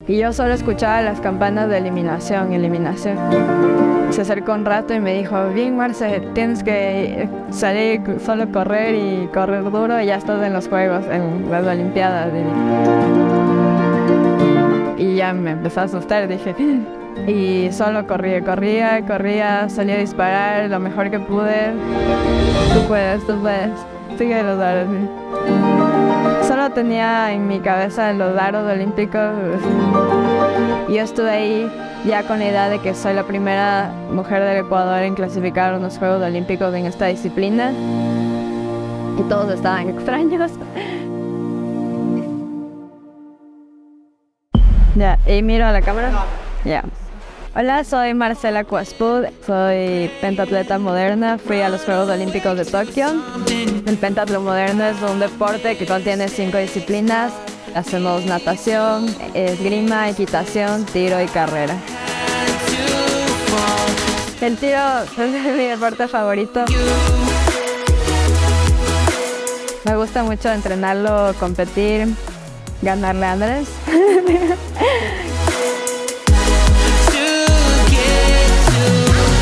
Y yo solo escuchaba las campanas de eliminación. Se acercó un rato y me dijo, bien Marce, tienes que salir, solo correr y correr duro y ya estás en los juegos, en las olimpiadas. Y ya me empezó a asustar, dije, y solo corría, salí a disparar lo mejor que pude. Tú puedes, sigue los daros. Solo tenía en mi cabeza los daros olímpicos. Yo estuve ahí ya con la idea de que soy la primera mujer del Ecuador en clasificar a unos Juegos Olímpicos en esta disciplina. Y todos estaban extraños. Ya, y miro a la cámara. Ya. Hola, soy Marcela Cuaspud, soy pentatleta moderna, fui a los Juegos Olímpicos de Tokio. El pentatlón moderno es un deporte que contiene 5 disciplinas. Hacemos natación, esgrima, equitación, tiro y carrera. El tiro es mi deporte favorito. Me gusta mucho entrenarlo, competir, ganarle a Andrés.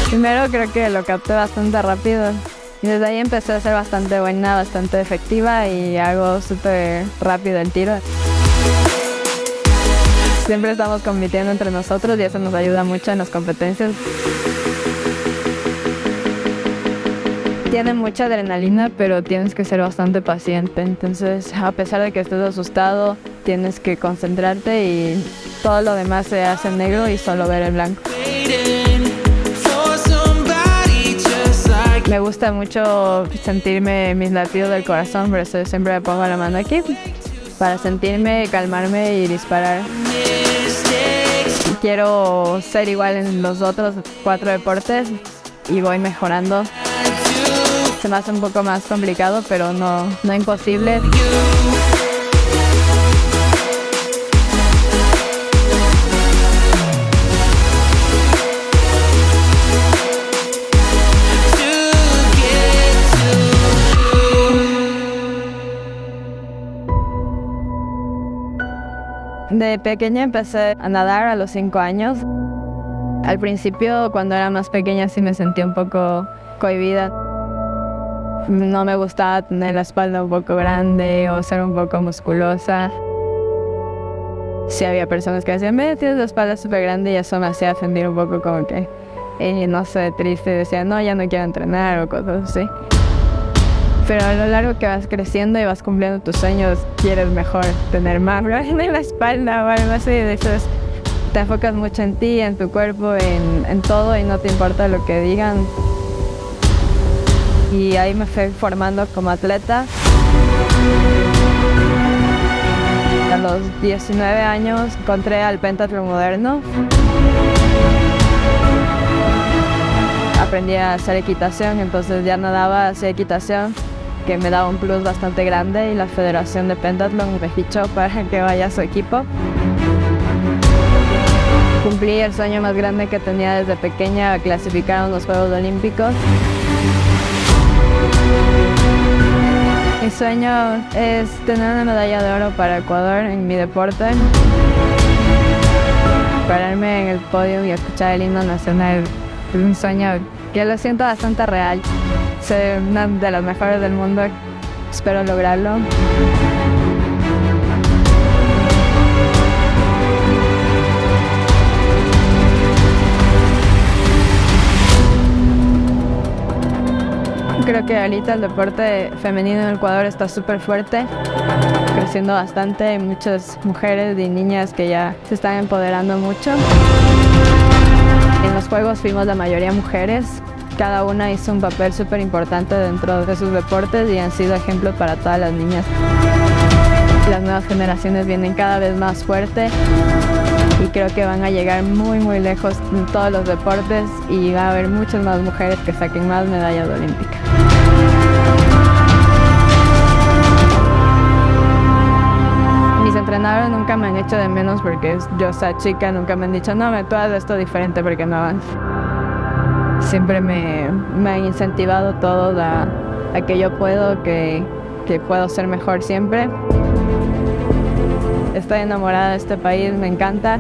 Primero creo que lo capté bastante rápido y desde ahí empecé a ser bastante buena, bastante efectiva y hago súper rápido el tiro. Siempre estamos compitiendo entre nosotros y eso nos ayuda mucho en las competencias. Tiene mucha adrenalina, pero tienes que ser bastante paciente. Entonces, a pesar de que estés asustado, tienes que concentrarte y todo lo demás se hace en negro y solo ver el blanco. Me gusta mucho sentirme mis latidos del corazón, por eso siempre me pongo la mano aquí para sentirme, calmarme y disparar. Quiero ser igual en los otros 4 deportes y voy mejorando. Se me hace un poco más complicado, pero no imposible. De pequeña empecé a nadar a los 5 años. Al principio, cuando era más pequeña, sí me sentía un poco cohibida. No me gustaba tener la espalda un poco grande o ser un poco musculosa. Sí había personas que decían, tienes la espalda súper grande y eso me hacía sentir un poco como que, no sé, triste. Decía, no, ya no quiero entrenar o cosas así. Pero a lo largo que vas creciendo y vas cumpliendo tus sueños, quieres mejor tener más en la espalda o algo así. Entonces te enfocas mucho en ti, en tu cuerpo, en todo y no te importa lo que digan. Y ahí me fui formando como atleta. A los 19 años encontré al pentatlón moderno. Aprendí a hacer equitación, entonces ya nadaba, hacía equitación, que me daba un plus bastante grande y la Federación de Pentatlón me fichó para que vaya a su equipo. Cumplí el sueño más grande que tenía desde pequeña, clasificar a los Juegos Olímpicos. Mi sueño es tener una medalla de oro para Ecuador en mi deporte. Pararme en el podio y escuchar el himno nacional. Es un sueño que lo siento bastante real. Ser una de las mejores del mundo. Espero lograrlo. Creo que ahorita el deporte femenino en Ecuador está súper fuerte, creciendo bastante. Hay muchas mujeres y niñas que ya se están empoderando mucho. En los Juegos fuimos la mayoría mujeres. Cada una hizo un papel súper importante dentro de sus deportes y han sido ejemplos para todas las niñas. Las nuevas generaciones vienen cada vez más fuertes y creo que van a llegar muy muy lejos en todos los deportes y va a haber muchas más mujeres que saquen más medallas olímpicas. Mis entrenadores nunca me han hecho de menos porque yo soy chica, nunca me han dicho, no, tú haces esto diferente porque no avanzas. Siempre me han incentivado todos a que yo puedo, que puedo ser mejor siempre. Estoy enamorada de este país, me encanta.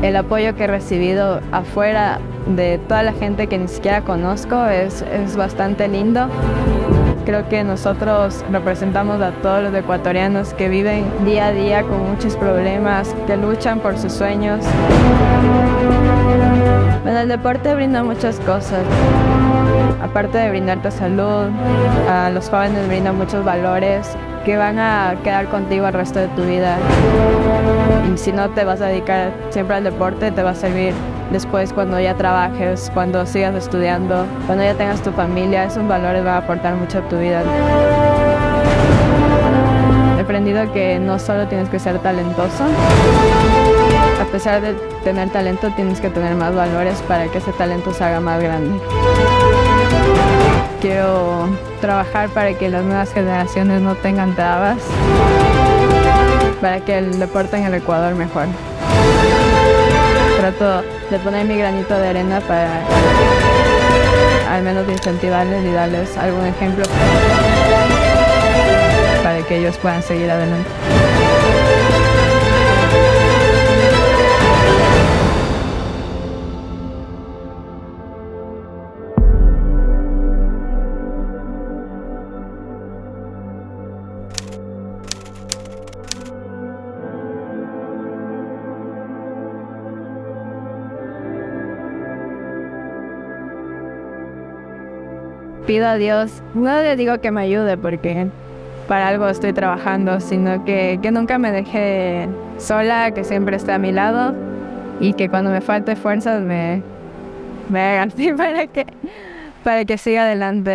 El apoyo que he recibido afuera de toda la gente que ni siquiera conozco es bastante lindo. Creo que nosotros representamos a todos los ecuatorianos que viven día a día con muchos problemas, que luchan por sus sueños. Bueno, el deporte brinda muchas cosas. Aparte de brindarte salud, a los jóvenes brinda muchos valores que van a quedar contigo el resto de tu vida. Y si no te vas a dedicar siempre al deporte, te va a servir después cuando ya trabajes, cuando sigas estudiando, cuando ya tengas tu familia. Esos valores van a aportar mucho a tu vida. He aprendido que no solo tienes que ser talentoso, a pesar de tener talento, tienes que tener más valores para que ese talento se haga más grande. Quiero trabajar para que las nuevas generaciones no tengan trabas, para que el deporte en el Ecuador mejore. Trato de poner mi granito de arena para al menos incentivarles y darles algún ejemplo para que ellos puedan seguir adelante. Pido a Dios, no le digo que me ayude porque para algo estoy trabajando, sino que nunca me deje sola, que siempre esté a mi lado y que cuando me falte fuerzas me haga así para que siga adelante.